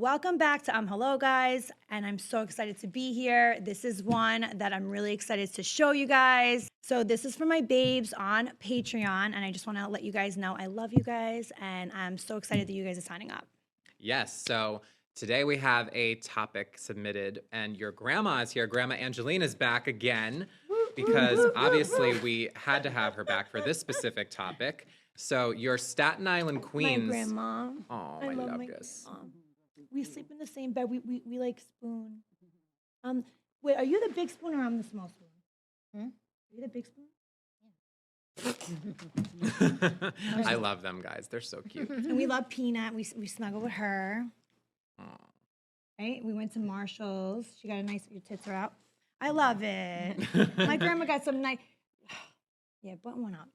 welcome back to Hello Guys, and I'm so excited to be here. This is one that I'm really excited to show you guys. So this is for my babes on Patreon, and I just want to let you guys know I love you guys, and I'm so excited that you guys are signing up. Yes, so today we have a topic submitted, and your grandma is here. Grandma Angelina is back again, because obviously we had to have her back for this specific topic. So your Staten Island Queens. My grandma. Oh, I my love my Lucas. grandma. We sleep in the same bed. We like spoon. Wait, are you the big spoon or I'm the small spoon? Are you the big spoon? I love them, guys. They're so cute. And we love Peanut. We snuggle with her. Aw. Right? We went to Marshall's. She got a nice, your tits are out. I love it. My grandma got some nice, yeah, button one up.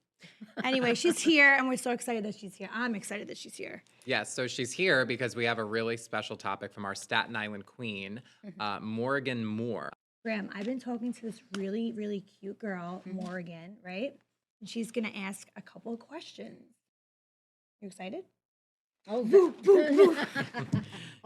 Anyway, she's here, and we're so excited that she's here. I'm excited that she's here. Yes, so she's here because we have a really special topic from our Staten Island queen, Morgan Moore. Graham, I've been talking to this really, really cute girl, Morgan, right? And she's going to ask a couple of questions. You excited? Oh,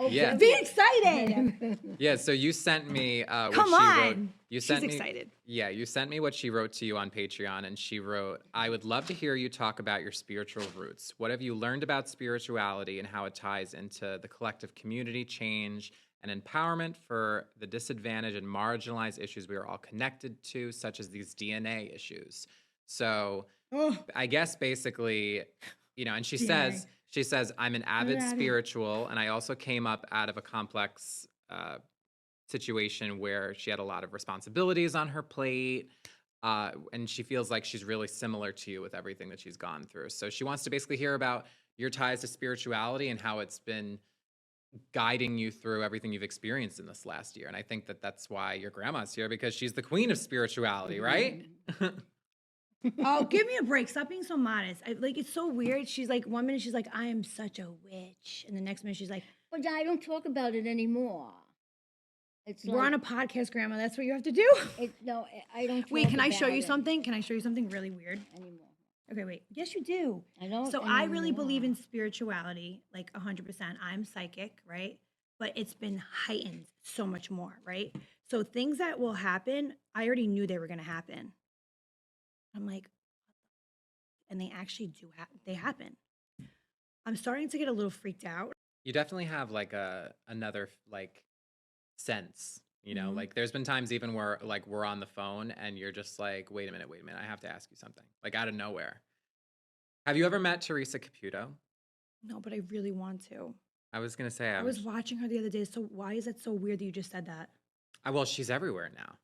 Yeah. Be excited! Yeah, so you sent me what Come she wrote. on! You She's sent me, excited. Yeah, you sent me what she wrote to you on Patreon, and she wrote, I would love to hear you talk about your spiritual roots. What have you learned about spirituality and how it ties into the collective community change and empowerment for the disadvantaged and marginalized issues we are all connected to, such as these DNA issues? So I guess basically, and she DNA. says, I'm an avid spiritual, and I also came up out of a complex situation where she had a lot of responsibilities on her plate, and she feels like she's really similar to you with everything that she's gone through. So she wants to basically hear about your ties to spirituality and how it's been guiding you through everything you've experienced in this last year. And I think that that's why your grandma's here, because she's the queen of spirituality, right? Oh, give me a break. Stop being so modest. It's so weird. She's like, one minute she's like, I am such a witch. And the next minute she's like, but I don't talk about it anymore. It's we're on a podcast, Grandma. That's what you have to do? No, I don't talk Wait, can I show about you it something? Can I show you something really weird? anymore. Okay, wait. Yes, you do. I don't. So I really believe in spirituality, like 100%. I'm psychic, right? But it's been heightened so much more, right? So things that will happen, I already knew they were going to happen. I'm like, and they actually do they happen. I'm starting to get a little freaked out. You definitely have like another like sense, Mhm. like there's been times even where like we're on the phone and you're just like, wait a minute, I have to ask you something, like out of nowhere. Have you ever met Teresa Caputo? No, but I really want to. I was gonna say I was watching her the other day. So why is it so weird that you just said that? well, she's everywhere now.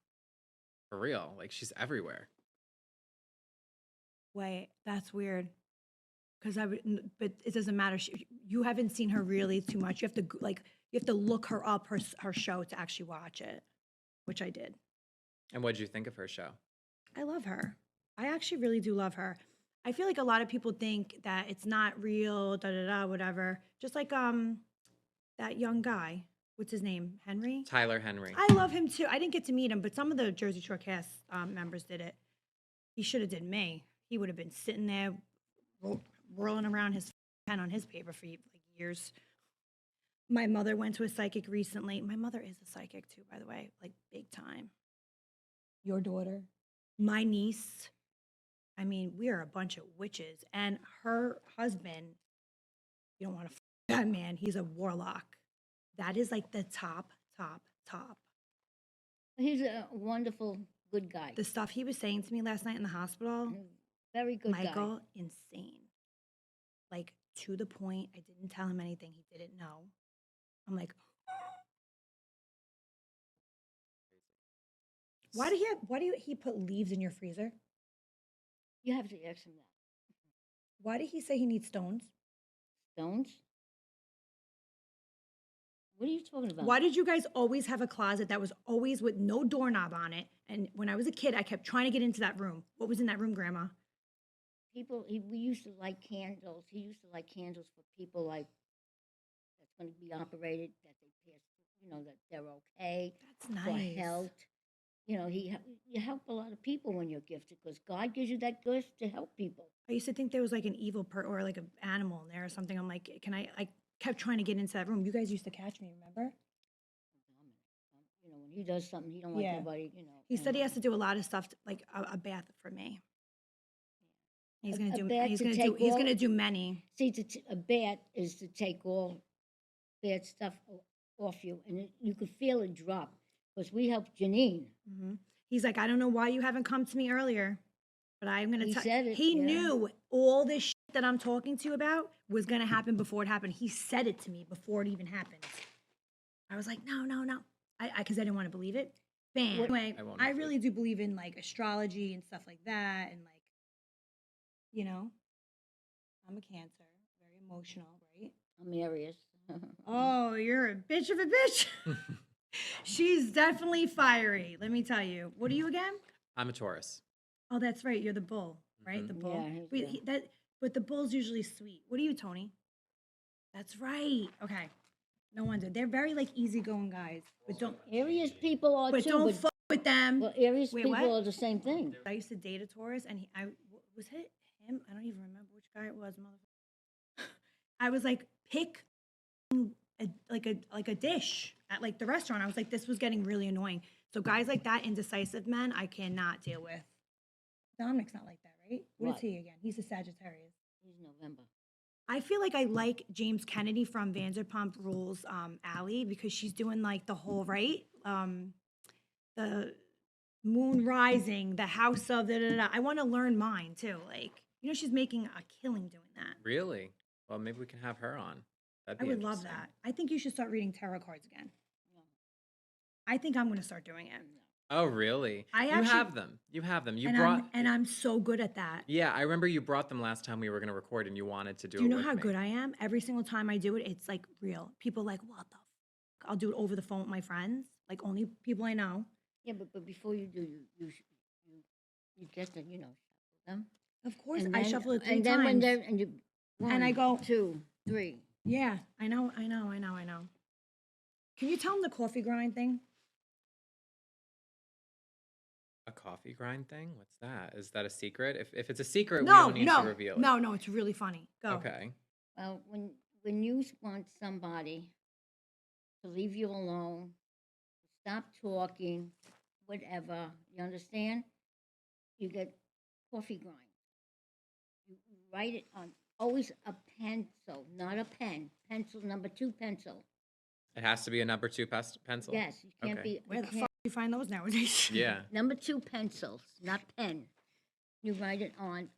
For real. Like she's everywhere. Wait, that's weird. Because but it doesn't matter. You haven't seen her really too much. You have to you have to look her up, her show to actually watch it, which I did. And what did you think of her show? I love her. I actually really do love her. I feel like a lot of people think that it's not real, whatever. Just like that young guy. What's his name? Henry? Tyler Henry. I love him too. I didn't get to meet him, but some of the Jersey Shore cast members did it. He should have did me. He would have been sitting there rolling around his pen on his paper for like years. My mother went to a psychic recently. My mother is a psychic too, by the way, like big time. Your daughter, my niece. I mean, we are a bunch of witches. And her husband, you don't want to that man. He's a warlock. That is like the top. He's a wonderful, good guy. The stuff he was saying to me last night in the hospital. Very good Michael, guy. insane. Like, to the point, I didn't tell him anything he didn't know. I'm like, why do he put leaves in your freezer? You have to ask him that. Why did he say he needs stones? Stones? What are you talking about? Why did you guys always have a closet that was always with no doorknob on it? And when I was a kid, I kept trying to get into that room. What was in that room, Grandma? We used to light candles. He used to light candles for people like that's going to be operated, that they pass, that they're okay. That's For nice. health. You help a lot of people when you're gifted because God gives you that gift to help people. I used to think there was like an evil or like an animal in there or something. I'm like, can I kept trying to get into that room. You guys used to catch me, remember? You know, when he does something, he don't like Yeah. nobody, you know. He said he has to do a lot of stuff, like a bath for me. He's gonna A do. bath He's to gonna do. take He's all- gonna do many. See, a bat is to take all bad stuff off you, and you could feel it drop. Because we helped Janine. He's like, I don't know why you haven't come to me earlier, but I'm gonna. He said it, He yeah. knew all this shit that I'm talking to you about was gonna happen before it happened. He said it to me before it even happened. I was like, no. Because I didn't want to believe it. Bam. Anyway, won't I believe really do believe in like astrology and stuff like that, and like, you know, I'm a Cancer, very emotional, right? I'm Aries. Oh, you're a bitch of a bitch. She's definitely fiery. Let me tell you. What are you again? I'm a Taurus. Oh, that's right. You're the bull, right? The bull. Yeah, he's Wait, the- but the bull's usually sweet. What are you, Tony? That's right. Okay. No wonder. They're very like easygoing guys, but don't Aries people are too, don't fuck with them. but Aries Wait, people what? are the same thing. I used to date a Taurus, and was it him? I don't even remember which guy it was. Motherfucker. I was like, pick like a dish at like the restaurant. I was like, this was getting really annoying. So guys like that, indecisive men, I cannot deal with. Dominic's not like that, right? What is What? he again? He's a Sagittarius. He's November. I feel like I like James Kennedy from Vanderpump Rules, Allie, because she's doing like the whole the moon rising, the house of da da da. I want to learn mine too. Like, you know, she's making a killing doing that. Really? Well, maybe we can have her on. That'd I be would love interesting. that. I think you should start reading tarot cards again. I think I'm going to start doing it. Oh, really? I You actually- have them. You have them. You and brought. I'm so good at that. Yeah, I remember you brought them last time we were going to record, and you wanted to do it. Do you know with how me. good I am? Every single time I do it, it's like real. People are like, what the fuck? I'll do it over the phone with my friends, like only people I know. Yeah, but before you do, you get to, you know, shuffle them. Of course, And I then- shuffle it 3 and then times. when they're and you And I one, go- 2, 3. Yeah, I know. Can you tell them the coffee grind thing? A coffee grind thing? What's that? Is that a secret? If it's a secret, we No, don't need to reveal it. no, it's really funny. Go. Okay. Well, when you want somebody to leave you alone, stop talking, whatever, you understand? You get coffee grind. You write it on always a pencil, not a pen. Pencil, number 2 pencil. It has to be a number 2 pencil. Yes, you can't Okay. be. Where you the can't- fuck do you find those nowadays? Yeah. Number 2 pencils, not pen. You write it on,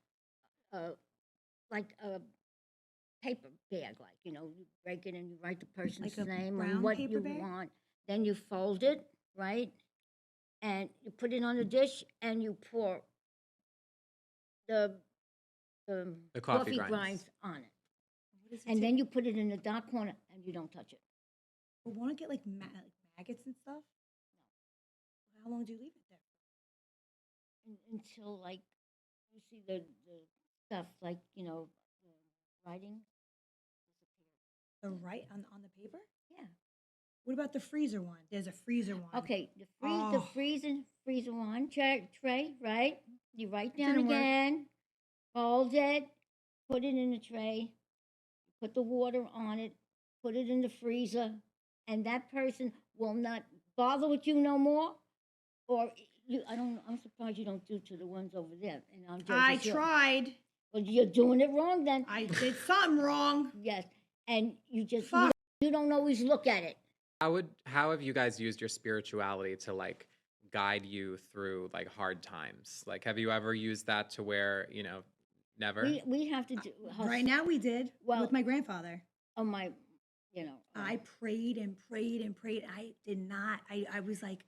like a paper bag, like, you know, you break it and you write the person's Like a name brown and what paper you bag? want. Then you fold it, right? And you put it on the dish and you pour the coffee coffee grinds. grinds on it. What does it And take? then you put it in the dark corner and you don't touch it. But won't it get like maggots and stuff? How long do you leave it there? Until, like, you see the stuff, like, you know, the writing disappears. The right on the paper? Yeah. What about the freezer one? There's a freezer one. Okay, the Oh. freezer one tray, right? You write down Didn't work. again, fold it, put it in the tray, put the water on it, put it in the freezer, and that person will not bother with you no more. Or you, I'm surprised you don't do to the ones over there. And I'm Jersey I Shore. tried. Well, you're doing it wrong then. I did something wrong. Yes, and you just Fuck. you don't always look at it. How have you guys used your spirituality to like guide you through like hard times? Like, have you ever used that to where, you know, never? We have to do Right now we did Well- with my grandfather. on my, you know. I prayed and prayed and prayed. I did not. I was like,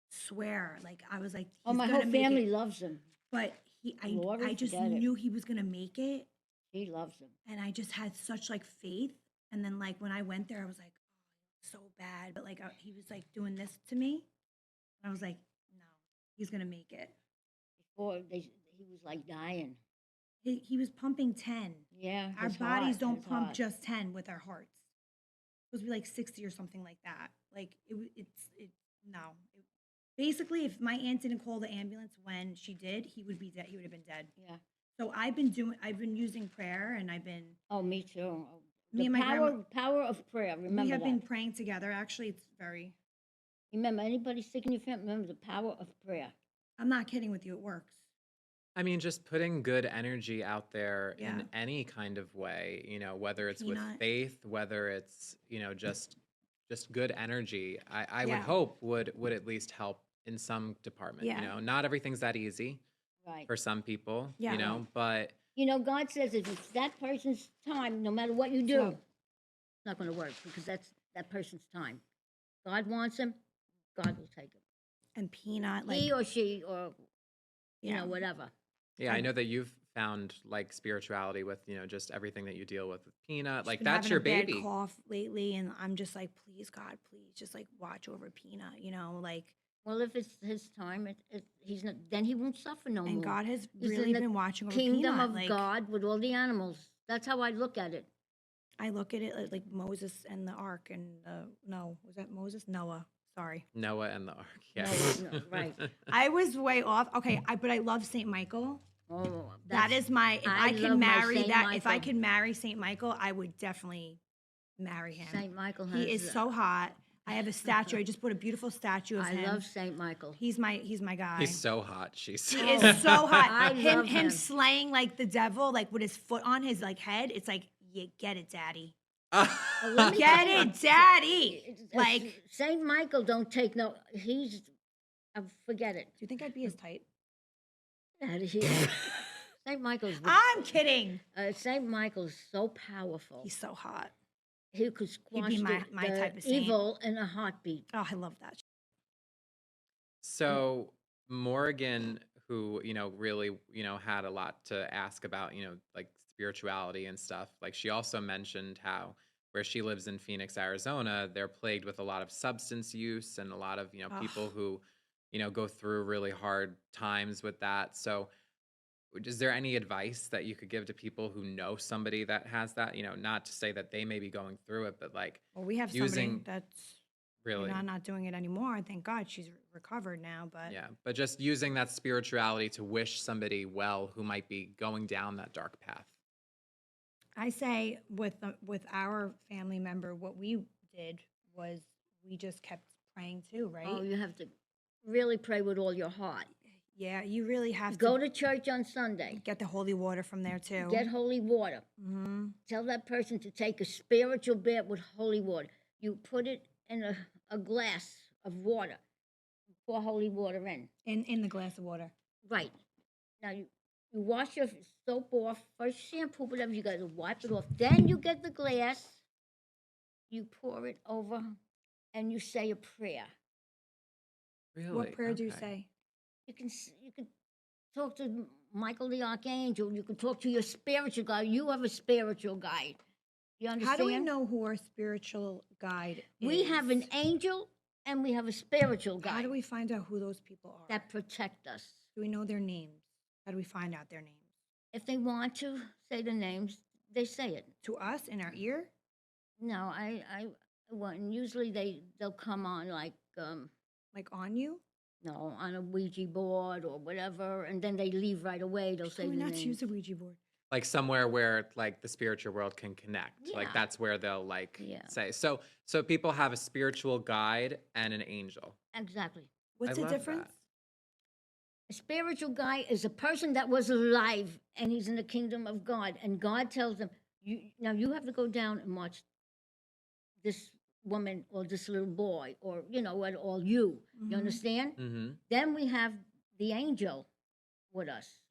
swear. Like I was like, Oh, he's my gonna whole make family it. loves him. But I Lori, just forget it. knew he was gonna make it, He loves him. and I just had such like faith. And then like when I went there, I was like, oh, so bad. But like he was like doing this to me, and I was like, no, he's gonna make it. Before he was like dying. He was pumping 10. Yeah. Our his bodies heart, don't his pump heart. just 10 with our hearts. It's supposed to be like 60 or something like that. Like no. Basically, if my aunt didn't call the ambulance when she did, he would be dead. He would have been dead. Yeah. So I've been using prayer, and I've been Oh, me too. Oh, Me The and my grandma, power of prayer. we Remember have that. been praying together. Actually, it's very. Remember, anybody sick in your family, remember the power of prayer. I'm not kidding with you. It works. I mean, just putting good energy out there Yeah. in any kind of way, whether it's with Peanut. faith, whether it's, just good energy, I would Yeah. hope would at least help in some department, Yeah. Not everything's that easy Right. for some people, Yeah. but God says if it's that person's time, no matter what you do, So- it's not going to work because that's that person's time. God wants him, God will take him. And Peanut, like, He or she or, yeah. whatever. yeah, I I've- know that you've found like spirituality with, just everything that you deal with Peanut, she's like been that's having your a bad baby. cough lately, and I'm just like, please, God, please, just like watch over Peanut, like. Well, if it's his time, he's not. Then he won't suffer no And more. God has He's really in the been watching over kingdom Peanut. of Like, God with all the animals. That's how I look at it. I look at it like Moses and the ark, and no, was that Moses? Noah. Sorry, Noah and the ark. Yeah. No, right. I was way off. Okay, but I love Saint Michael. Oh, That is my. If I I love can my marry Saint that, if I Michael. could marry Saint Michael, I would definitely marry him. Saint Michael has. He is so hot. I have a statue. I just put a beautiful statue of I him. love Saint Michael. He's my guy. He's so hot. She's He Oh, is so hot. I him love him. slaying like the devil, like with his foot on his like head. It's like, yeah, get it, daddy. Let me Get tell you, it, daddy. Like, Saint Michael don't take no. Forget it. do you think I'd be as tight? Get out of here. Saint Michael's. I'm kidding. Saint Michael's so powerful. He's so hot. He could squash my the type of saint. evil in a heartbeat. Oh, I love that. So Morgan, who, really, had a lot to ask about, like spirituality and stuff. Like she also mentioned how where she lives in Phoenix, Arizona, they're plagued with a lot of substance use and a lot of, people who, go through really hard times with that. So is there any advice that you could give to people who know somebody that has that, not to say that they may be going through it, but like Well, we have somebody using that's really, not doing it anymore. Thank God she's recovered now. But yeah, but just using that spirituality to wish somebody well who might be going down that dark path. I say with our family member, what we did was we just kept praying too, right? Oh, you have to really pray with all your heart. Yeah, you really have Go to to church on Sunday. get the holy water from there too. Get holy water. Hmm. Tell that person to take a spiritual bath with holy water. You put it in a glass of water. Pour holy water in. in the glass of water. Right. Now you wash your soap off. First shampoo, whatever you got to wipe it off. Then you get the glass. You pour it over, and you say a prayer. Really? What prayer do you Okay. say? You can talk to Michael the Archangel. You can talk to your spiritual guide. You have a spiritual guide. You understand? How do we know who our spiritual guide is? We have an angel and we have a spiritual guide How do we find out who those people are? that protect us. Do we know their names? How do we find out their names? If they want to say the names, they say it. To us in our ear? No, I and usually they'll come on like Like on you? no, on a Ouija board or whatever, and then they leave right away. They'll say Tell me the not to use names. a Ouija board. Like somewhere where like the spiritual world can connect. Like Yeah. that's where they'll like Yeah. say. So people have a spiritual guide and an angel. Exactly. What's I the love difference? that. A spiritual guy is a person that was alive and he's in the kingdom of God, and God tells them, you have to go down and watch this woman or this little boy or what, all you. Mhm. You understand? Mm-hmm. Then we have the angel with us.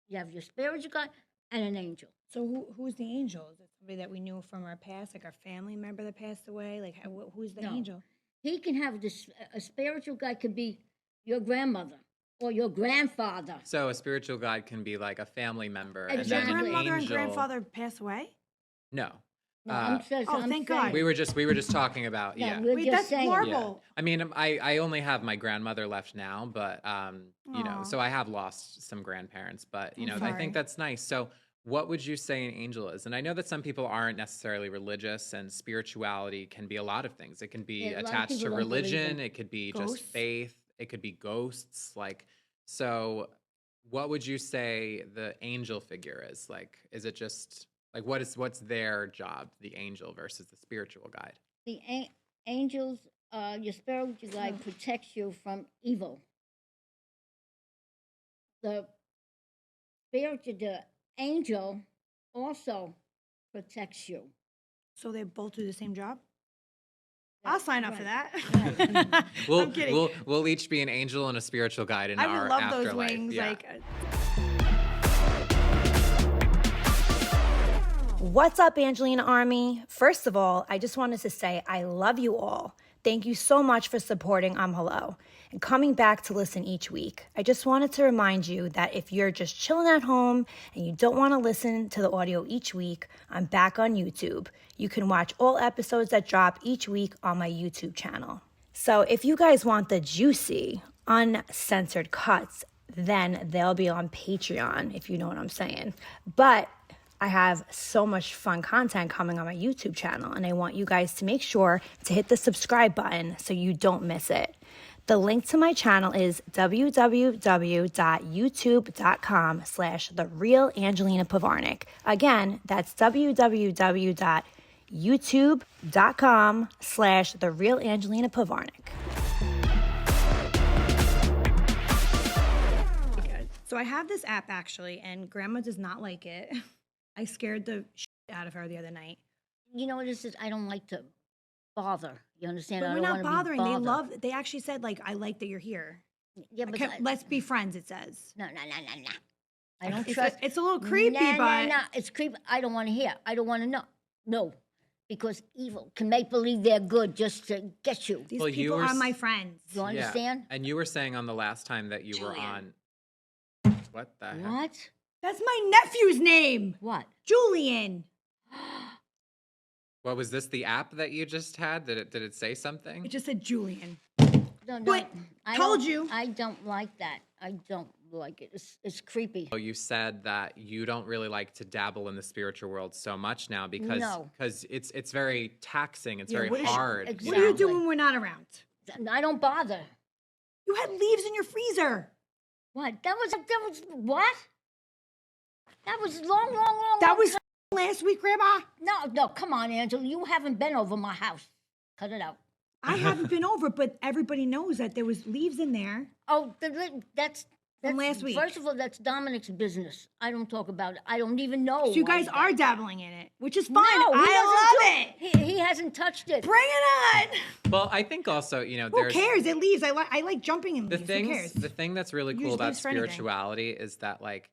You have your spiritual guy and an angel. So who's the angel? Is it somebody that we knew from our past, like our family member that passed away? Like who's the No. angel? He can have this. A spiritual guy could be your grandmother or your grandfather. So a spiritual guide can be like a family member. Did your And then Exactly. an grandmother and angel- grandfather pass away? No. No, Oh, I'm thank saying- God. We were just talking about, No, yeah. we're Wait, just that's saying. horrible. I mean, I only have my grandmother left now, but Aw. so I have lost some grandparents, but I'm I sorry. think that's nice. So what would you say an angel is? And I know that some people aren't necessarily religious, and spirituality can be a lot of things. It can be Yeah, a lot of attached to people don't believe religion, in it could be ghosts. just faith, it could be ghosts. Like, so what would you say the angel figure is? Like, is it just Like, what's their job, the angel versus the spiritual guide? The angels, your spiritual guide protects you from evil. The the angel also protects you. So they both do the same job? I'll sign up for that. Right. We'll I'm kidding. we'll each be an angel and a spiritual guide in I our would love afterlife. those wings. Yeah. Like, What's up, Angelina Army? First of all, I just wanted to say I love you all. Thank you so much for supporting Hello and coming back to listen each week. I just wanted to remind you that if you're just chilling at home and you don't want to listen to the audio each week, I'm back on YouTube. You can watch all episodes that drop each week on my YouTube channel. So if you guys want the juicy, uncensored cuts, then they'll be on Patreon, if you know what I'm saying. But I have so much fun content coming on my YouTube channel, and I want you guys to make sure to hit the subscribe button so you don't miss it. The link to my channel is www.youtube.com/TheRealAngelinaPavarnik. Again, that's www.youtube.com/TheRealAngelinaPavarnik. so I have this app actually, and Grandma does not like it. I scared the shit out of her the other night. You know what this is? I don't like to bother. You understand? But I we're don't not wanna be bothering. bothered. They actually said, like, I like that you're here. Yeah, but Let's be friends, it says. no. I don't It's trust. it's a little creepy, but No. It's creepy. I don't want to hear. I don't want to know. No, because evil can make believe they're good just to get you. these Well, you people were are s- my friends. You understand? Yeah. And you were saying on the last time that you were on. What the heck? What? That's my nephew's name, What? Julian. What was this? The app that you just had? Did it say something? It just said Julian. No, But I told don't- you. I don't like that. I don't like it. It's creepy. Oh, you said that you don't really like to dabble in the spiritual world so much now because No. it's very taxing. It's Yeah, very what is- hard. Exactly. What do you do when we're not around? I don't bother. You had leaves in your freezer. What? That was what? That was long. That was last week, Grandma. No. Come on, Angela. You haven't been over my house. Cut it out. I haven't been over, but everybody knows that there was leaves in there. Oh, that's From last week. First of all, that's Dominic's business. I don't talk about it. I don't even know. So you why guys he are does. dabbling in it, which is No, fine. he I doesn't love do it. He hasn't touched it. Bring it on. Well, I think also, Who there's cares? It leaves. I like jumping in the leaves. Who cares? the thing that's really Use cool about leaves for anything. spirituality is that like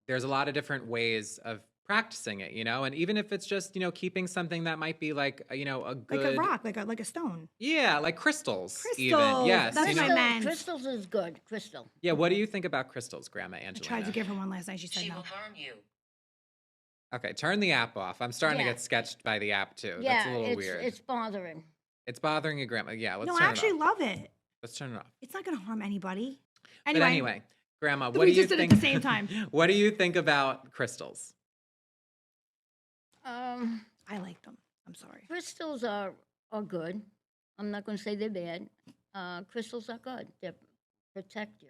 there's a lot of different ways of practicing it, and even if it's just, keeping something that might be like, a good Like a rock, like a stone. Yeah, like crystals. Even. Crystals, Yes. that's you what know? I meant. Crystals is good. Crystal. Yeah, what do you think about crystals, Grandma I Angelina? tried to give her one last night. She said no. harm you. Okay, turn the app off. I'm starting to Yeah. get sketched by the app too. Yeah, That's a little weird. it's bothering. It's bothering you, Grandma. Yeah, let's No, turn I actually it off. love it. Let's turn it off. It's not going to harm anybody. But anyway, Grandma, what we do you just did it think? at the same time. What do you think about crystals? I like them. I'm sorry. Crystals are good. I'm not going to say they're bad. Crystals are good. They protect you.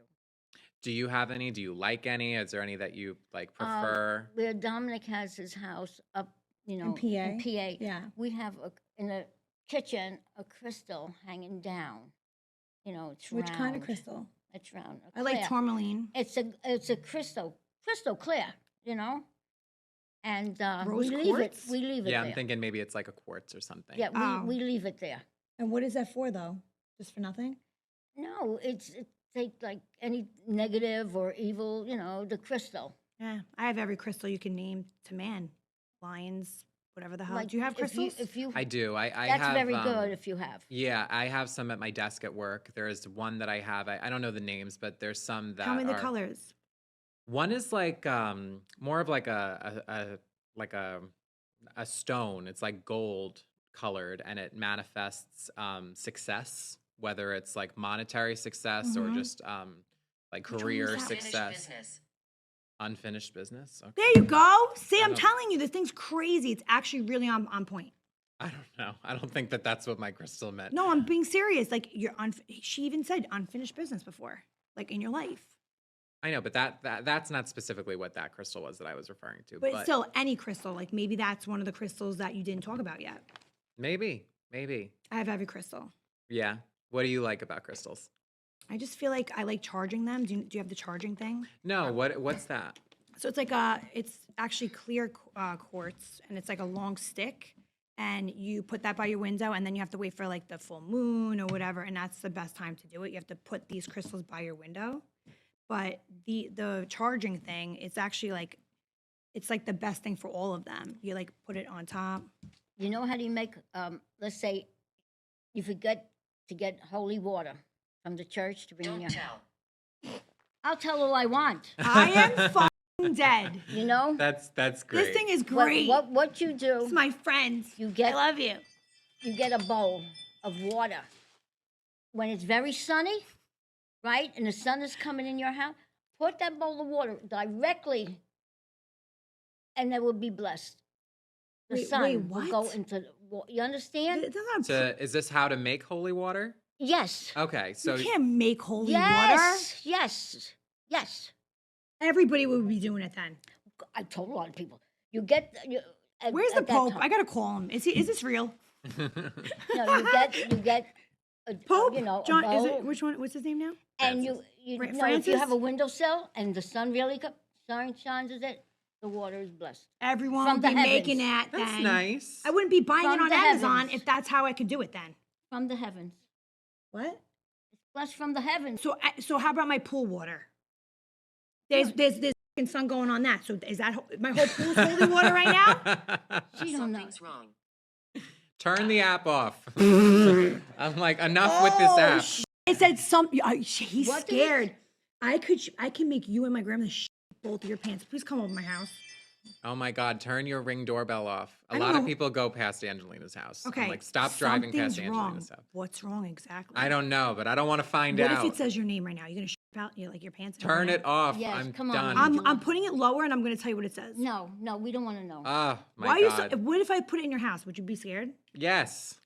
Do you have any? Do you like any? Is there any that you like prefer? Where Dominic has his house up, In PA? in PA, Yeah. we have in the kitchen a crystal hanging down. It's Which kind of round. crystal? It's round. a I like clear. tourmaline. It's a crystal clear. And Rose we leave quartz? it. We leave it Yeah, there. I'm thinking maybe it's like a quartz or something. Yeah, Oh. we leave it there. And what is that for, though? Just for nothing? No, it's take like any negative or evil, the crystal. Yeah. I have every crystal you can name to man. Lions, whatever the hell. Like Do you have if you- crystals? If you, I do. I that's have. very good if you have. Yeah, I have some at my desk at work. There's one that I have. I don't know the names, but there's some that Tell me the are- colors. One is like more of like a stone. It's like gold colored, and it manifests success, whether it's like monetary success or Mhm. just like Which one was career that? success. Unfinished business. Okay. There you go. See, I I'm don't- telling you, this thing's crazy. It's actually really on point. I don't know. I don't think that that's what my crystal meant. No, I'm being serious. Like, she even said unfinished business before, like in your life. I know, but that's not specifically what that crystal was that I was referring to. But it's still any crystal. Like maybe that's one of the crystals that you didn't talk about yet. maybe. I have every crystal. Yeah. What do you like about crystals? I just feel like I like charging them. Do you have the charging thing? No, what's that? So it's like it's actually clear quartz, and it's like a long stick, and you put that by your window, and then you have to wait for like the full moon or whatever, and that's the best time to do it. You have to put these crystals by your window. But the charging thing, it's actually like, it's like the best thing for all of them. You like put it on top. You know how do you make, let's say, you forget to get holy water from the church to bring in your house. I'll tell all I want. I am fucking dead. You know? That's great. This thing is great. What you do, It's my friends. I I love you. you get a bowl of water. When it's very sunny, right, and the sun is coming in your house, put that bowl of water directly, and it will be blessed. The Wait, sun will go what? into, you understand? That's not Is this how to make holy water? Yes. Okay, so you can't make holy water. Yes. Everybody would be doing it then. I told a lot of people. You get. Where's the at that Pope? time- I gotta call him. Is this real? No, you get. A, Pope? You know, John? a Is bowl, it which one? What's his name now? and you know, if you Francis? have a windowsill and the sun really shines at it, the water is blessed. Everyone From would the be making heavens. that. That's then. nice. I wouldn't be buying it From on the Amazon heavens. if that's how I could do it then. From the heavens. What? It's blessed from the heavens. So how about my pool water? There's fucking sun going on that. So is that my whole pool's holy water right now? She don't know. Something's wrong. Turn the app off. I'm like, enough with this app. It said he's What did it- scared. I can make you and my grandmother both of your pants. Please come over to my house. Oh my God, turn your Ring doorbell off. A I don't lot of know. people go past Angelina's house. Okay. I'm like, stop driving past something's wrong. Angelina's house. What's wrong exactly? I don't know, but I don't want to find What out. if it says your name right now? You're gonna out your pants. and Turn everything? it off. Yes, I'm come on, done. Mom. I'm putting it lower, and I'm gonna tell you what it says. No, we don't want to know. Oh my Why are you? God. What if I put it in your house? Would you be scared? Yes.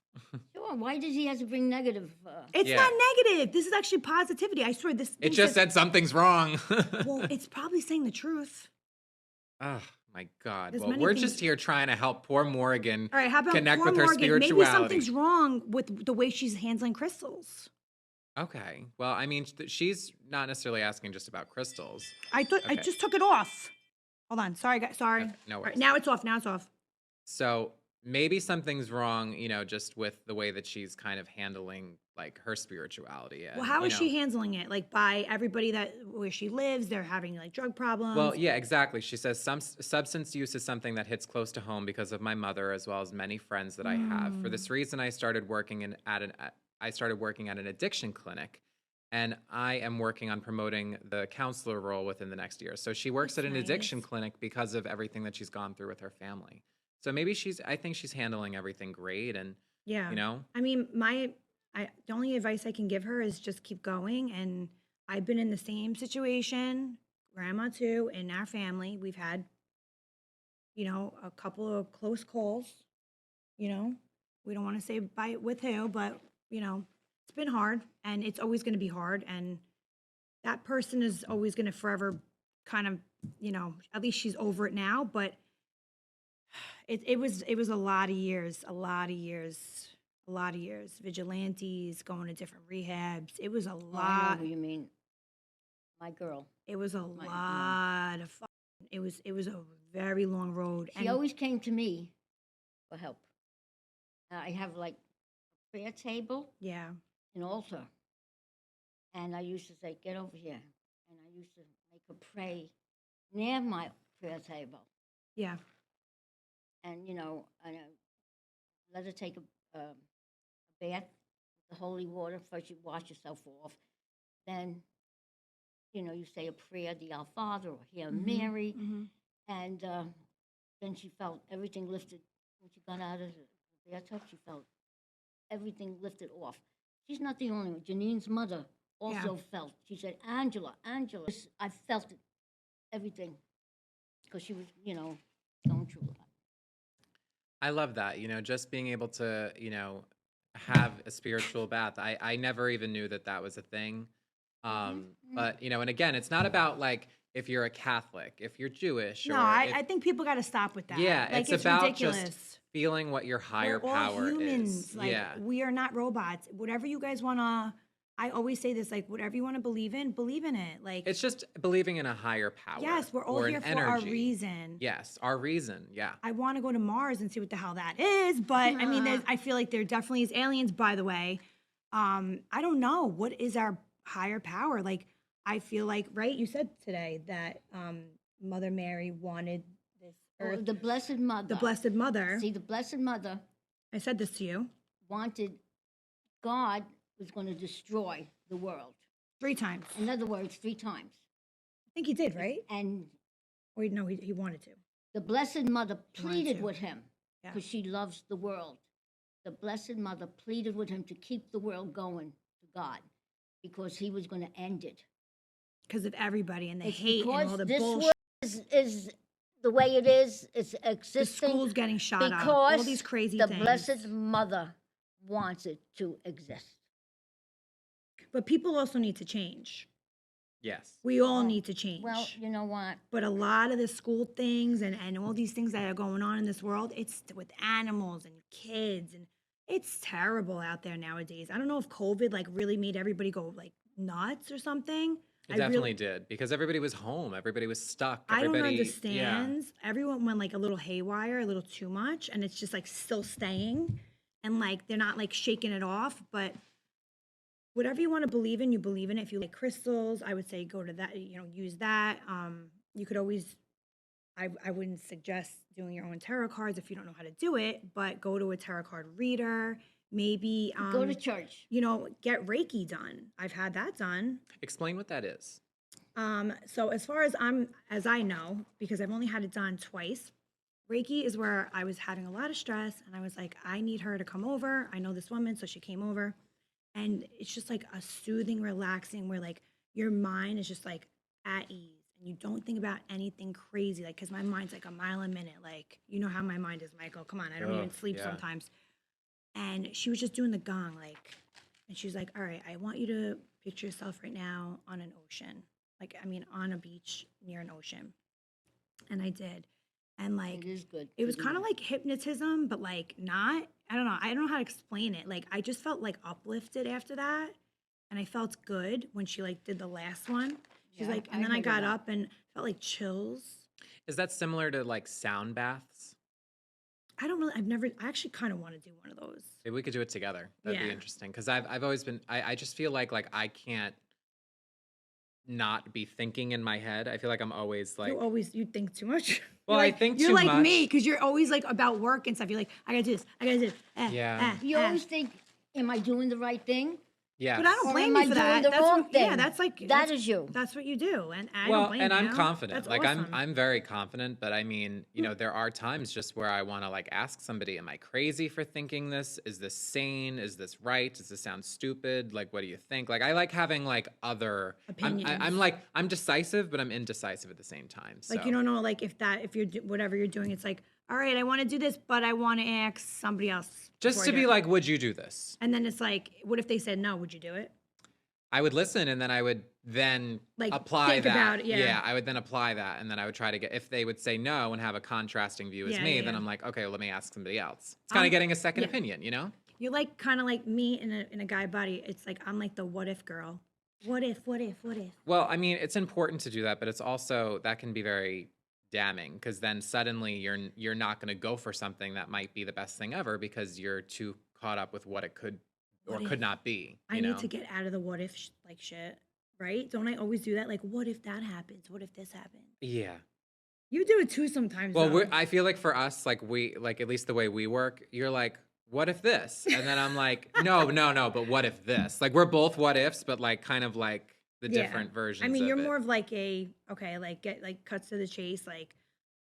Sure. Why does he have to bring negative? It's Yeah. not negative. This is actually positivity. I swear. This. It thing just says- said something's wrong. Well, it's probably saying the truth. Oh my God. There's Well, many we're things- just here trying to help poor Morgan All right. How about connect poor with her Morgan? spirituality. Maybe something's wrong with the way she's handling crystals. Okay. Well, I mean, she's not necessarily asking just about crystals. I Okay. just took it off. Hold on. Sorry, guys. Sorry. Okay, no All right, worries. now it's off. Now it's off. So maybe something's wrong, just with the way that she's kind of handling like her spirituality. Well, and, how you is she know- handling it? Like by everybody where she lives, they're having like drug problems. Well, yeah, exactly. She says some substance use is something that hits close to home because of my mother, as well as many friends that I have. For Mm. this reason, I started working at an addiction clinic, and I am working on promoting the counselor role within the next year. So she works That's at an addiction nice. clinic because of everything that she's gone through with her family. So maybe I think she's handling everything great, and Yeah. you know, I mean, the only advice I can give her is just keep going. And I've been in the same situation, grandma too, in our family. We've had, a couple of close calls. We don't want to say with who, but it's been hard, and it's always going to be hard. And that person is always going to forever kind of, at least she's over it now, but it was a lot of years, vigilantes, going to different rehabs. It was a Oh, I know lot. who you mean. My girl. It was a My- lot of fun. It was a very long road. She always came to me for help. I have like a prayer table, yeah. an altar, and I used to say, "Get over here," and I used to make her pray near my prayer table, Yeah. and let her take a bath with the holy water. First, you wash yourself off, then you say a prayer, the Our Father or Hail Mary, and then she felt everything lifted. When she got out of the bathtub, she felt everything lifted off. She's not the only one. Janine's mother also felt. She said, Angela, I felt it, everything, because she was, going through a lot. I love that, just being able to, have a spiritual bath. I never even knew that was a thing. But, and again, it's not about like if you're a Catholic, if you're Jewish, No, or I think people got to stop with that. yeah, Like, it's about ridiculous. just feeling what your higher We're all power humans. is. Like, Yeah. we are not robots. Whatever you guys want to, I always say this, like, whatever you want to believe in it. Like, It's just believing in a higher power. yes, we're all or an here for our energy. reason. Yes, our reason. Yeah. I want to go to Mars and see what the hell that is, but I mean, I feel like there definitely is aliens. By the way, I don't know what is our higher power. Like, I feel like, right? You said today that Mother Mary wanted this earth, The Blessed Mother. the Blessed Mother. See, the Blessed Mother I said this to you wanted God was going to destroy the world. 3 times. In other words, 3 times. I think he did, right? And Or no, he wanted to. the Blessed Mother pleaded to. with him Yeah. because she loves the world. The Blessed Mother pleaded with him to keep the world going to God because he was going to end it. Because of everybody and the It's hate and because all the this bullshit. world is the way it is. It's The existing school's getting shot up. because All these crazy the things. Blessed Mother wants it to exist. But people also need to change. Yes. We all Well- need to change. Well, you know what? But a lot of the school things and all these things that are going on in this world, it's with animals and kids, and it's terrible out there nowadays. I don't know if COVID like really made everybody go like nuts or something. It definitely did because everybody was home. Everybody was stuck. I don't Everybody, understand. Everyone went like a little haywire, a little too much, and it's just like still staying, and like they're not like shaking it off. But whatever you want to believe in, you believe in it. If you like crystals, I would say go to that. Use that. You could always. I wouldn't suggest doing your own tarot cards if you don't know how to do it, but go to a tarot card reader. Maybe Go to church. get Reiki done. I've had that done. Explain what that is. So as far as I know, because I've only had it done twice, Reiki is where I was having a lot of stress and I was like, I need her to come over. I know this woman, so she came over. And it's just like a soothing, relaxing where like your mind is just like at ease and you don't think about anything crazy. Like, cause my mind's like a mile a minute. Like, you know how my mind is, Michael. Come on. I don't even sleep yeah. sometimes. And she was just doing the gong, like, and she was like, all right, I want you to picture yourself right now on an ocean. Like, I mean, on a beach near an ocean. And I did. And like, It is good. it was kind of like hypnotism, but like not, I don't know. I don't know how to explain it. Like, I just felt like uplifted after that. And I felt good when she like did the last one. She's Yeah, like, I and then I heard of got that. up and felt like chills. Is that similar to like sound baths? I actually kind of want to do one of those. Maybe we could do it together. That'd be Yeah. interesting. Because I've always been, I just feel like I can't not be thinking in my head. I feel like I'm always like, You think too much. Well, You're I like, think you're too like much. me because you're always like about work and stuff. You're like, I gotta do this. I gotta do this. Yeah. You always think, am I doing the right thing? yeah. But I don't Or blame am I you for doing that. the That's wrong what, yeah, thing? that's like That that's, is you. That's what you do, and I Well, don't blame and you. I'm confident. That's Like awesome. I'm very confident, but I mean, there are times just where I want to like ask somebody, am I crazy for thinking this? Is this sane? Is this right? Does this sound stupid? Like, what do you think? Like, I like having like other Opinions. I'm decisive, but I'm indecisive at the same time. So. Like you don't know, like if you're whatever you're doing, it's like, all right, I want to do this, but I want to ask somebody else. Just before to I do be it. like, would you do this? And then it's like, what if they said no? Would you do it? I would listen, and then I would then Like, apply think that. about it, yeah. I would then apply that, and then I would try to get. If they would say no and have a contrasting view as Yeah, me, yeah, then yeah. I'm like, okay, well, let me ask somebody else. It's kind of getting a second yeah. opinion, you know? You're like kind of like me in a guy body. It's like I'm like the what if girl. What if? Well, I mean, it's important to do that, but it's also that can be very damning because then suddenly you're not going to go for something that might be the best thing ever because you're too caught up with what it could or What could if? not be. I you need know? to get out of the what if like shit, right? Don't I always do that? Like, what if that happens? What if this happens? Yeah. You do it too sometimes. Well, though. I feel like for us, like at least the way we work, you're like, what if this? And then I'm like, no, but what if this? Like we're both what ifs, but like kind of like the Yeah. different versions. I mean, of you're it. more of like like get like cuts to the chase. Like,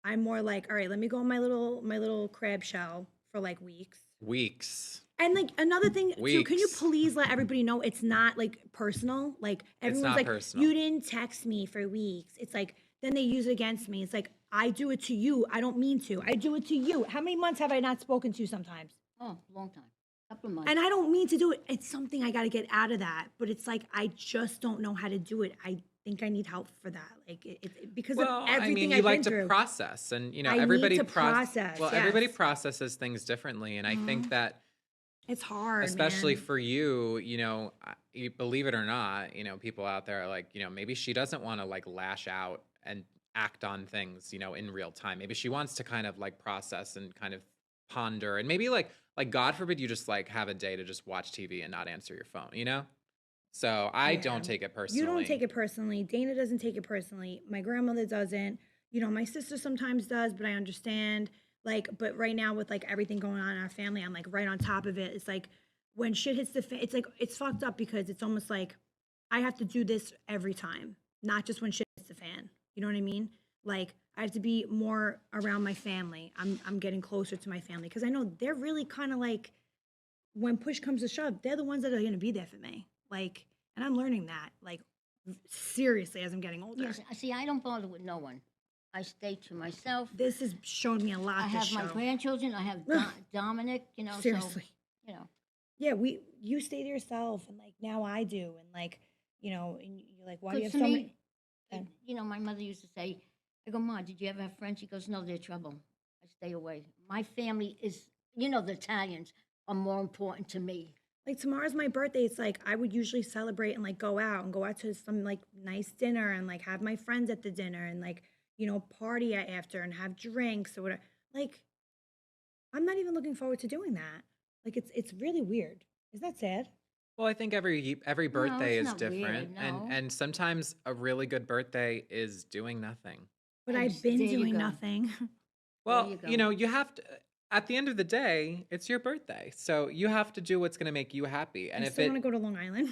I'm more like, all right, let me go on my little crab shell for like weeks. Weeks. And like another thing too, can you Weeks. please let everybody know it's not like personal? Like everyone's not like, personal. you didn't text me for weeks. It's like then they use it against me. It's like I do it to you. I don't mean to. I do it to you. How many months have I not spoken to you sometimes? Oh, long time. Couple of months. And I don't mean to do it. It's something I got to get out of that. But it's like, I just don't know how to do it. I think I need help for that. Like, because Well, of I everything mean, you I've like been to through. process, and I need everybody to process, Well, everybody yes. processes things differently, and I think that It's hard, especially man. for you, you believe it or not, people out there are like, maybe she doesn't want to like lash out and act on things, in real time. Maybe she wants to kind of like process and kind of ponder, and maybe like God forbid you just like have a day to just watch TV and not answer your phone. So I Yeah. don't take it personally. You don't take it personally. Dana doesn't take it personally. My grandmother doesn't. My sister sometimes does, but I understand. Like, but right now with like everything going on in our family, I'm like right on top of it. It's like when shit hits the fan, it's like it's fucked up because it's almost like I have to do this every time, not just when shit hits the fan. You know what I mean? Like I have to be more around my family. I'm getting closer to my family because I know they're really kind of like when push comes to shove, they're the ones that are going to be there for me. Like, and I'm learning that like seriously as I'm getting older. Yes, see, I don't bother with no one. I stay to myself. This has shown me a lot. I this have show. my grandchildren. I have Dominic. Seriously. So Yeah, you stay to yourself, and like now I do, and like and you're like, why do you have for so me, many? my mother used to say, I go, Ma, did you ever have friends? She goes, no, they're trouble. I stay away. My family is, the Italians are more important to me. Like tomorrow's my birthday. It's like I would usually celebrate and like go out to some like nice dinner and like have my friends at the dinner and like party after and have drinks or whatever. Like I'm not even looking forward to doing that. Like it's really weird. Is that sad? Well, I think every birthday it's is not weird, different, no. and sometimes a really good birthday is doing nothing. But I've been There you doing go. nothing. Well, you go. you have to. At the end of the day, it's your birthday, so you have to do what's going to make you happy. And I if still it, want to go to Long Island.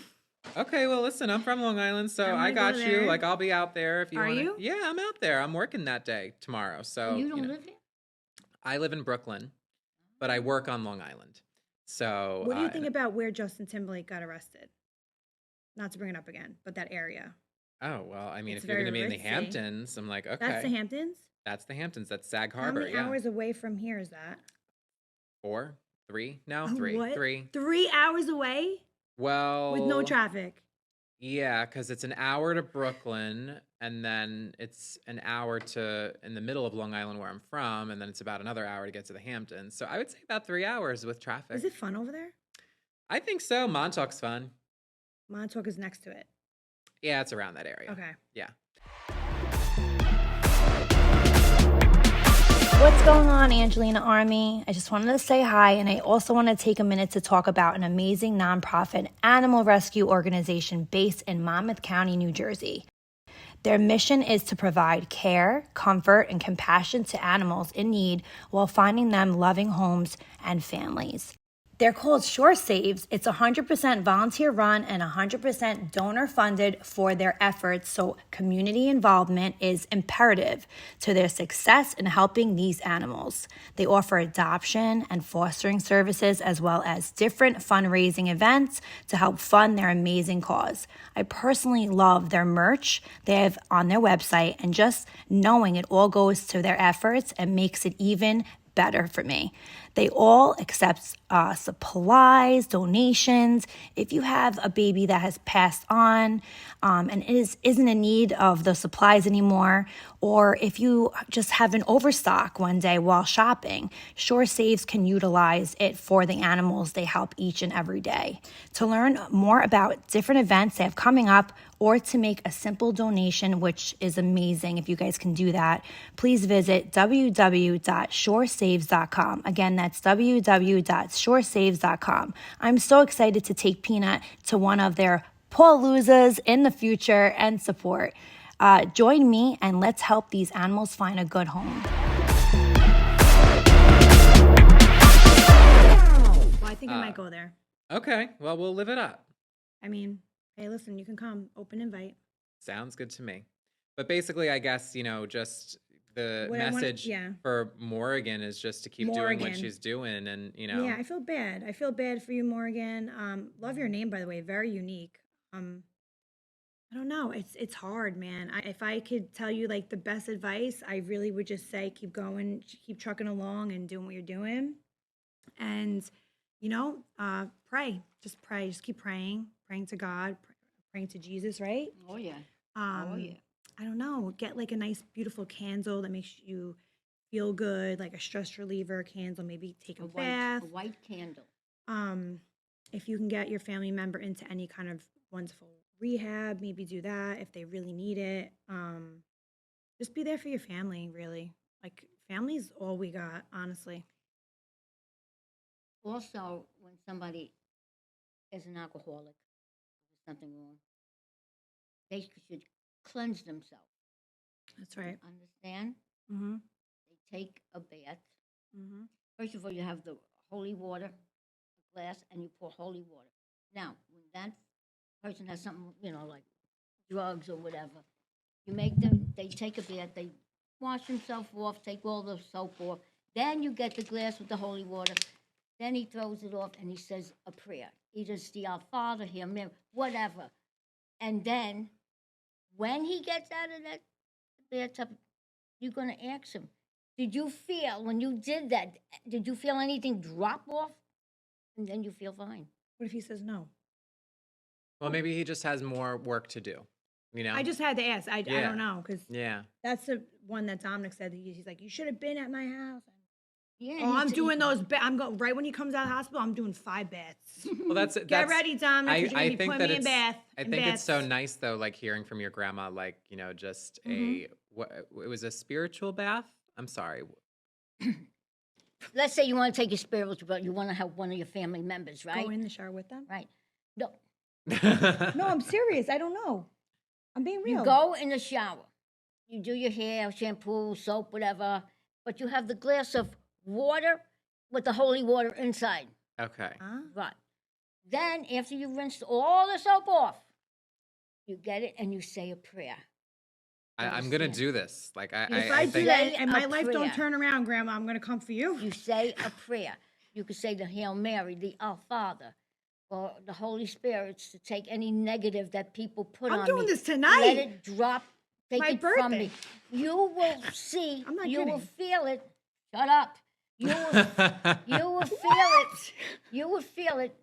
okay, well, listen, I'm from Long Island, so I I wanna go got you. there. Like, I'll be out there if you Are want to. you? Yeah, I'm out there. I'm working that day tomorrow. So You don't live here? I live in Brooklyn, but I work on Long Island. So What do you think about where Justin Timberlake got arrested? Not to bring it up again, but that area. Oh well, I mean, It's if you're going to very be in the ritzy. Hamptons, I'm like, okay, That's the Hamptons? That's the Hamptons. That's Sag How Harbor. many Yeah, hours away from here is that? 4, 3, no, Oh, 3, what? 3. 3 hours away Well, with no traffic. Yeah, because it's an hour to Brooklyn, and then it's an hour to in the middle of Long Island where I'm from, and then it's about another hour to get to the Hamptons. So I would say about 3 hours with traffic. Is it fun over there? I think so. Montauk's fun. Montauk is next to it. Yeah, it's around that area. Okay. Yeah. What's going on, Angelina Army? I just wanted to say hi, and I also want to take a minute to talk about an amazing nonprofit animal rescue organization based in Monmouth County, New Jersey. Their mission is to provide care, comfort, and compassion to animals in need while finding them loving homes and families. They're called Shore Saves. It's 100% volunteer run and 100% donor funded for their efforts, so community involvement is imperative to their success in helping these animals. They offer adoption and fostering services as well as different fundraising events to help fund their amazing cause. I personally love their merch they have on their website, and just knowing it all goes to their efforts and makes it even better for me. They all accept supplies, donations. If you have a baby that has passed on and isn't in need of the supplies anymore, or if you just have an overstock one day while shopping, Shore Saves can utilize it for the animals they help each and every day. To learn more about different events they have coming up, or to make a simple donation, which is amazing if you guys can do that, please visit www.shoresaves.com. Again, that's www.shoresaves.com. I'm so excited to take Peanut to one of their Paloozas in the future and support. Join me and let's help these animals find a good home. Well, I think I might go there. Okay. Well, we'll live it up. I mean, hey, listen, you can come. Open invite. Sounds good to me. But basically, I guess, just the What I want- message yeah. for Morrigan is just to keep doing what Morrigan. she's doing. And, Yeah, I feel bad. I feel bad for you, Morgan. Love your name, by the way. Very unique. I don't know. It's hard, man. If I could tell you like the best advice, I really would just say keep going, keep trucking along and doing what you're doing. And Pray. Just pray. Just keep praying. Praying to God. Praying to Jesus, right? Oh, yeah. I don't know. Get like a nice, beautiful candle that makes you feel good, like a stress reliever candle. Maybe take a bath. A white candle. If you can get your family member into any kind of wonderful rehab, maybe do that if they really need it. Just be there for your family, really. Like, family's all we got, honestly. Also, when somebody is an alcoholic, there's something wrong, they should cleanse themselves. That's right. Understand? Mm-hmm. They take a bath. Mm-hmm. First of all, you have the holy water, a glass, and you pour holy water. Now, when that person has something, like drugs or whatever, they take a bath, they wash themselves off, take all the soap off. Then you get the glass with the holy water. Then he throws it off and he says a prayer. Either it's the Our Father, Hail Mary, whatever. And then when he gets out of that bathtub, you're going to ask him, did you feel, when you did that, did you feel anything drop off? And then you feel fine. What if he says no? Well, maybe he just has more work to do. I just had to ask. I Yeah. don't know, because Yeah. that's the one that Dominic said. He's like, you should have been at my house. Yeah. Oh, I'm doing those. I'm going right when he comes out of the hospital. I'm doing 5 baths. Well, that's Get ready, Dominic. I I think putting that me in bath. I think it's so nice though, like hearing from your grandma, like just it was a spiritual bath. I'm sorry. Let's say you want to take your spiritual, but you want to have one of your family members, right? Go in the shower with them. Right. No, No, I'm serious. I don't know. I'm being real. you go in the shower. You do your hair, shampoo, soap, whatever, but you have the glass of water with the holy water inside. Okay. Huh? Right. Then, after you rinse all the soap off, you get it and you say a prayer. I'm gonna do this. Like If I I do think that Say and a my life don't prayer. turn around, Grandma, I'm going to come for you. You say a prayer. You could say the Hail Mary, the Our Father, or the Holy Spirits to take any negative that people put on I'm me. doing this tonight. Let it drop. Take My it from birthday. me. You will see. I'm not you will kidding. feel it. Shut up. You will feel it. You will feel it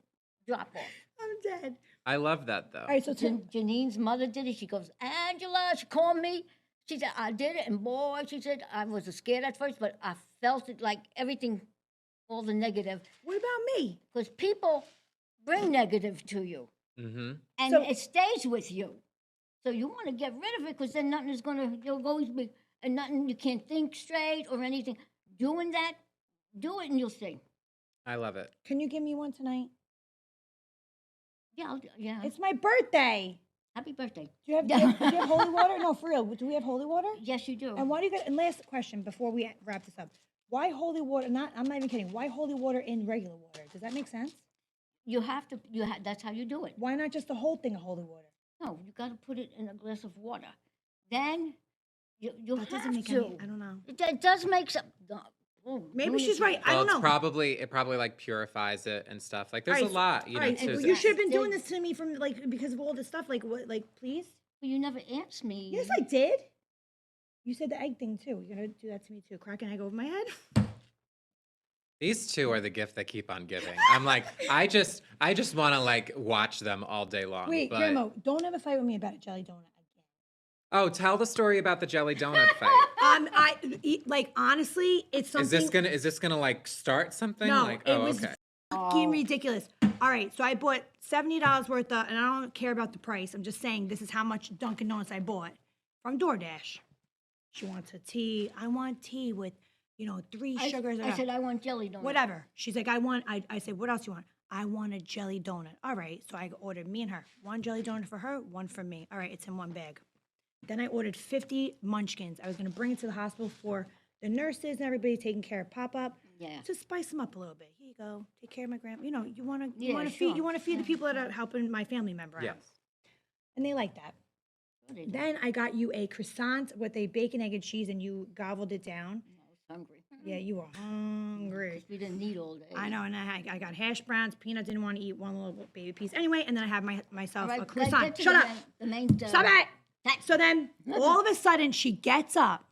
drop off. I'm dead. I love that though. All right, so Janine's mother did it. She goes, Angela, she called me. She said, I did it. And boy, she said, I was scared at first, but I felt it like everything, all the negative. what about me? Because people bring negative to you. Mm-hmm. And So- it stays with you. So you want to get rid of it because then nothing is going to, you'll always be, and nothing, you can't think straight or anything. Doing that, do it and you'll see. I love it. Can you give me one tonight? Yeah, yeah. It's my birthday. Happy birthday. Do you have holy water? No, for real. Do we have holy water? Yes, you do. And why do you get? And last question before we wrap this up: why holy water? I'm not even kidding. Why holy water in regular water? Does that make sense? You have to, that's how you do it. Why not just the whole thing of holy water? No, you got to put it in a glass of water. Then you That have doesn't make to. any. I don't know. It does make some. Maybe she's right. I Well, don't know. it probably like purifies it and stuff. Like there's All right, a lot, All right, to you should have been Then- doing this to me from because of all this stuff. Like what? Like please. Well, you never asked me. Yes, I did. You said the egg thing too. You're gonna do that to me too. Crack an egg over my head. These two are the gift that keep on giving. I'm like, I just want to like watch them all day long. Wait, but... Grandma, don't ever fight with me about a jelly donut again. Oh, tell the story about the jelly donut fight. Like honestly, it's something. Is this gonna like start something? No, like, it was okay. fucking ridiculous. All right, so I bought $70 worth of, and I don't care about the price. I'm just saying this is how much Dunkin' Donuts I bought from DoorDash. She wants a tea. I want tea with, 3 sugars. I said I want jelly donut. Whatever. She's like, I said, what else do you want? I want a jelly donut. All right, so I ordered me and her. 1 jelly donut for her, 1 for me. All right, it's in 1 bag. Then I ordered 50 munchkins. I was going to bring it to the hospital for the nurses and everybody taking care of Pop-Up. Yeah. To spice them up a little bit. Here you go. Take care of my grandma. You want to Yeah, feed sure. the people that are helping my family member out. Yes. And they like that. What is it? Then I got you a croissant with a bacon, egg, and cheese, and you gobbled it down. I was hungry. Yeah, you were hungry. We didn't eat all day. I know, and I got hash browns. Peanut didn't want to eat 1 little baby piece. Anyway, and then I had myself All a right, croissant. get to Shut up. The main, Stop it. So then, all of a sudden, she gets up,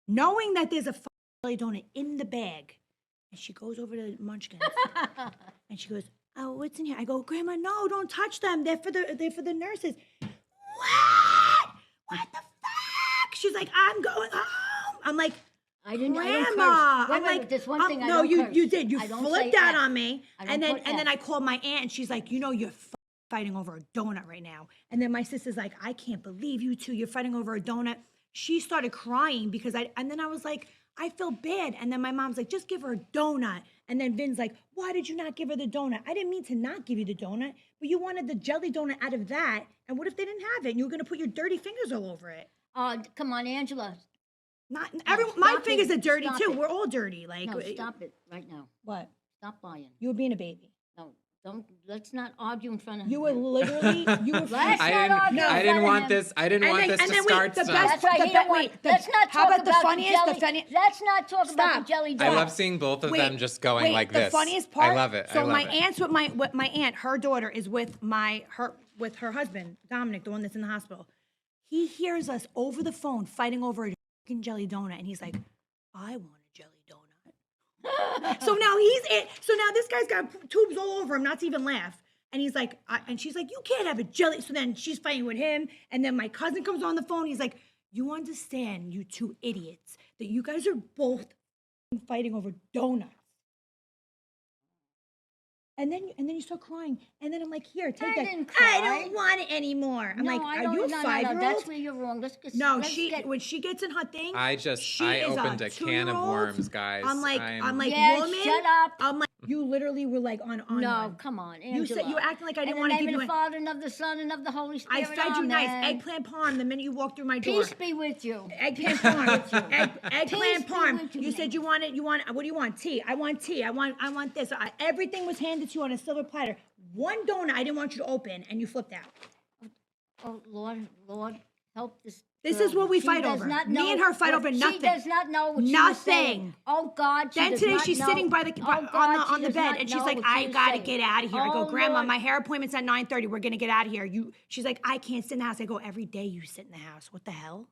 knowing that there's a jelly donut in the bag. And she goes over to Munchkins and she goes, "Oh, what's in here?" I go, "Grandma, no, don't touch them. They're for the nurses." What? What the fuck? She's like, "I'm going home." I'm like, I don't "Grandma." curse. I'm Wait, like, there's one thing I no, don't you curse. did. You I don't flipped say out F. on me, I don't and then put and then F. I called my aunt, and she's like, "You're fighting over a donut right now." And then my sister's like, "I can't believe you two. You're fighting over a donut." She started crying because and then I was like, "I feel bad." And then my mom's like, "Just give her a donut." And then Vin's like, "Why did you not give her the donut?" I didn't mean to not give you the donut, but you wanted the jelly donut out of that. And what if they didn't have it? And you were gonna put your dirty fingers all over it. Come on, Angela. Not No, everyone. My stop fingers it. are dirty Stop too. it. We're all dirty. Like No, stop it right now. what? Stop lying. You were being a baby. No, don't. Let's not argue in front of You him. were literally. You were. Let's I not didn't. argue in I front didn't of want him. this. I didn't want this to wait, start the stuff. best That's right. the He don't be- want. wait, the- Let's not how talk about the funniest? jelly. The funny. Let's not talk about Stop. the jelly I donut. love seeing both of them just going wait, like the this. funniest part. I love it. So I love my it. aunt's with my aunt. Her daughter is with her husband Dominic, the one that's in the hospital. He hears us over the phone fighting over a fucking jelly donut, and he's like, "I want a jelly donut." So now this guy's got tubes all over him, not to even laugh. And he's like, and she's like, "You can't have a jelly." So then she's fighting with him. And then my cousin comes on the phone. He's like, "You understand, you two idiots, that you guys are both fighting over donuts." And then you start crying. And then I'm like, "Here, take that." didn't "I cry. don't want it anymore." I'm like, I "Are don't, you a no, 5-year-old?" That's where you're wrong. Let's No, let's get, when she gets in her thing, I is opened a can of 2-year-old. worms, guys. I'm like, Yes, woman. shut up. I'm like, you literally were like on No, one. come on, Angela. You said you were acting like I didn't In want to the give name you of the Father and of the Son and of the Holy I Spirit. fed you nice amen. eggplant parm the minute you walked through my door. Peace be with you. Eggplant parm. Peace Eggplant be parm. with You you, said you want what do you want? Tea. I want tea. I want this. Everything was handed to you on a silver platter. One donut I didn't want you to open, and you flipped out. Oh Lord, help this. This girl. is what we She fight does over. not Me know and her fight what- over She nothing. does not know what she was saying. Nothing. Oh God. She Then does today not she's know. sitting by the Oh, God, she on the does bed, not and she's know like, what "I she was gotta saying. get out of here." I go, Oh, "Grandma, Lord. my hair appointment's at 9:30. We're gonna get out of here." She's like, "I can't sit in the house." I go, "Every day you sit in the house. What the hell?"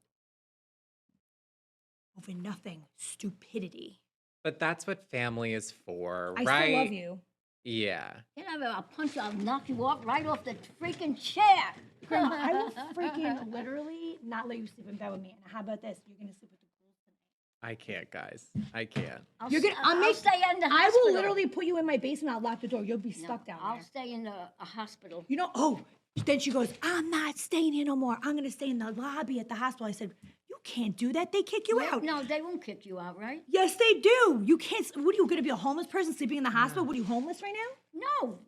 Over nothing. Stupidity. But that's what family is for, I right? still love you. Yeah. I'll punch you. I'll knock you off right off the freaking chair. Grandma, I will freaking literally not let you sleep in bed with me. And how about this? You're gonna sleep with the ghouls tonight. I can't, guys. I can't. I'll I'll stay in the I hospital. will literally put you in my basement. I'll lock the door. You'll be stuck down I'll there. stay in a hospital. You know, then she goes, "I'm not staying here no more. I'm going to stay in the lobby at the hospital." I said, "You can't do that. They kick you out." No, they won't kick you out, right? Yes, they do. You can't. What are you going to be, a homeless person sleeping in the hospital? What are you, homeless right now? No.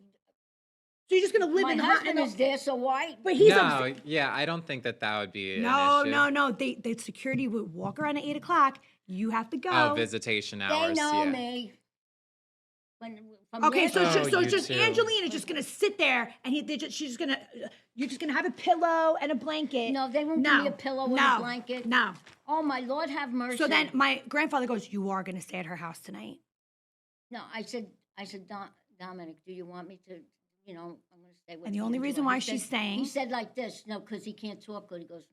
So you're just going to live My in the husband is there, so why? But he's No, yeah, I don't think that would be an No, issue. no. The security would walk around at 8 o'clock. You have to go. Oh, visitation They hours. know yeah. me. From Okay, years so Oh, so you just too. Angelina just gonna sit there, and you're just gonna have a pillow and a blanket. No, they won't give me a pillow and a blanket. No. Oh my Lord, have mercy. So then my grandfather goes, "You are gonna stay at her house tonight." No, I said, Dominic, do you want me to, I'm going to stay with And the you only and reason do it." why He she's said- staying- He said like this, no, because he can't talk good. He goes,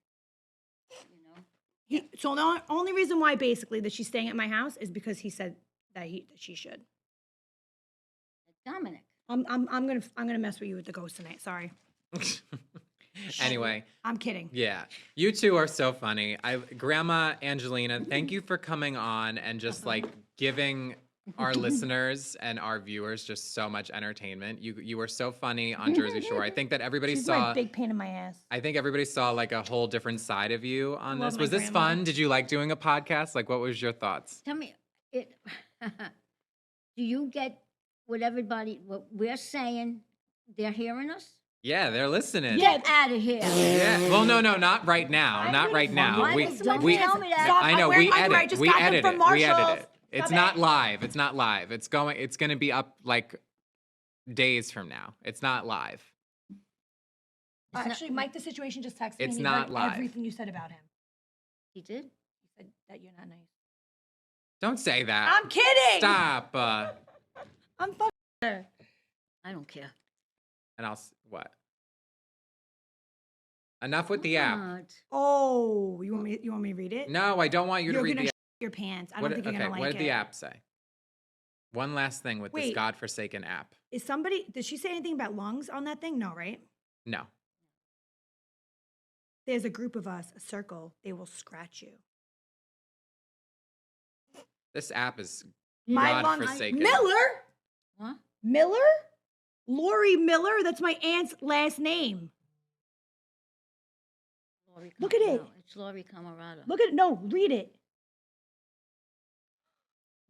So the only reason why basically that she's staying at my house is because he said that she should. Dominic. I'm gonna mess with you with the ghost tonight. Sorry. Anyway, I'm kidding. yeah. You two are so funny. Grandma Angelina, thank you for coming on and just like giving our listeners and our viewers just so much entertainment. You were so funny on Jersey Shore. I think that everybody She's saw my big pain in my ass. I think everybody saw like a whole different side of you on love this. my Was this grandmother. fun? Did you like doing a podcast? Like what was your thoughts? Tell me, do you get what we're saying? They're hearing us? Yeah, they're listening. Get out of here. Yeah. Well, no, not right now. Not right now. Why We, don't we, tell me that? Stop. I know I'm wearing we underwear. I edit. just We got them edit from it. We edit Marshalls. it. It's Stop not it. live. It's not live. It's going to be up like days from now. It's not live. Actually, Mike, the situation just texted me. It's and he not heard live. everything you said about him. He did? He said that you're not nice. Don't say that. I'm kidding. Stop. I'm fucking her. I don't care. And what? Enough with the app. What? Oh, you want me to read it? No, I don't want you to You're read gonna the shit your pants. I What, don't think you're okay, gonna like what it. did the app say? One last thing with this Wait. godforsaken app. Did she say anything about lungs on that thing? No, right? No. There's a group of us, a circle. They will scratch you. This app is My lungs. godforsaken. Miller? Huh? Miller? Lori Miller? That's my aunt's last name. Lori Look at it. No, it's Lori Camarada. Look at it. No, read it.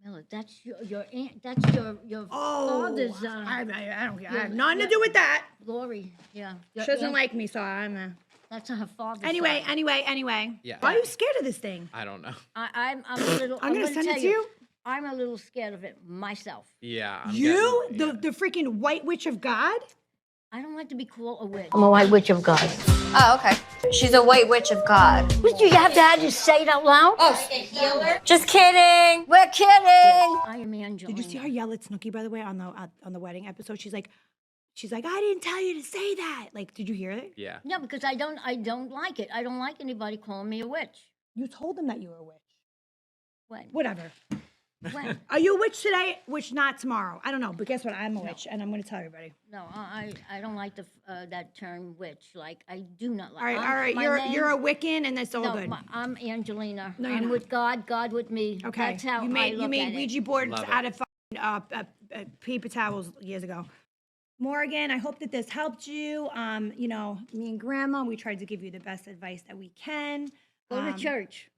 Miller, that's your aunt. That's your father's. I don't care. I your- have nothing to your- do with that. Lori, yeah. Your She doesn't aunt- like me, so I'm That's her father's. Anyway. side. Yeah. Why are you scared of this thing? I don't know. I'm a little. I'm gonna send it tell to you. I'm a little scared of it myself. Yeah. You? getting- The freaking white witch of God? I don't like to be called a witch. I'm a white witch of God. Oh, okay. She's a white witch of God. What, you have to just say it out loud? Oh, just kidding. We're kidding. I am Angelina. Did you see her yell at Snooki, by the way, on the wedding episode? She's like, I didn't tell you to say that. Like, did you hear it? Yeah. No, because I don't like it. I don't like anybody calling me a witch. You told them that you were a witch. When? Whatever. When? Are you a witch today? Witch not tomorrow. I don't know, but guess what? I'm a witch, and I'm going to tell everybody. No, I don't like that term witch. Like, I do not like. All right. You're a Wiccan, and that's all No, good. I'm Angelina. No, you're I'm not. with God. God with me. Okay. That's how you made I look at it. Ouija boards Love it. out of paper towels years ago. Morgan, I hope that this helped you. You know, me and Grandma, we tried to give you the best advice that we can. Go to church.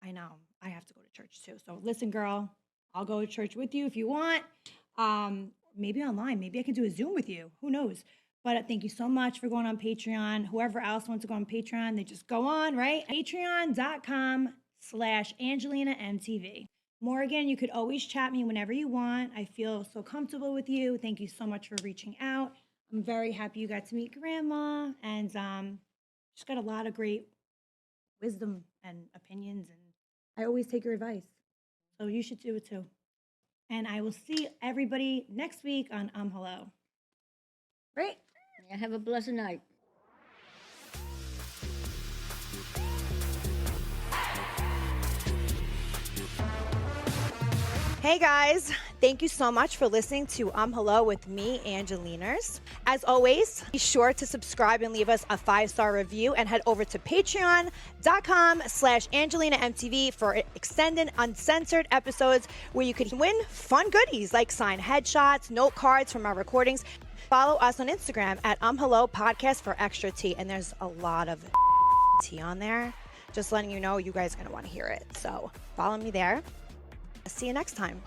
I know. I have to go to church too. So listen, girl, I'll go to church with you if you want. Maybe online. Maybe I can do a Zoom with you. Who knows? But thank you so much for going on Patreon. Whoever else wants to go on Patreon, they just go on, right? Patreon.com/AngelinaMTV. Morgan, you could always chat me whenever you want. I feel so comfortable with you. Thank you so much for reaching out. I'm very happy you got to meet Grandma, and she's got a lot of great wisdom and opinions, and I always take your advice. So you should do it too. And I will see everybody next week on Hello. Right? Yeah, have a blessed night. Hey guys, thank you so much for listening to Hello with me, Angelinas. As always, be sure to subscribe and leave us a 5-star review, and head over to patreon.com/AngelinaMTV for extended uncensored episodes where you could win fun goodies like signed headshots, note cards from our recordings. Follow us on Instagram at Hello Podcast for extra tea, and there's a lot of tea on there. Just letting you know, you guys are going to want to hear it. So follow me there. See you next time.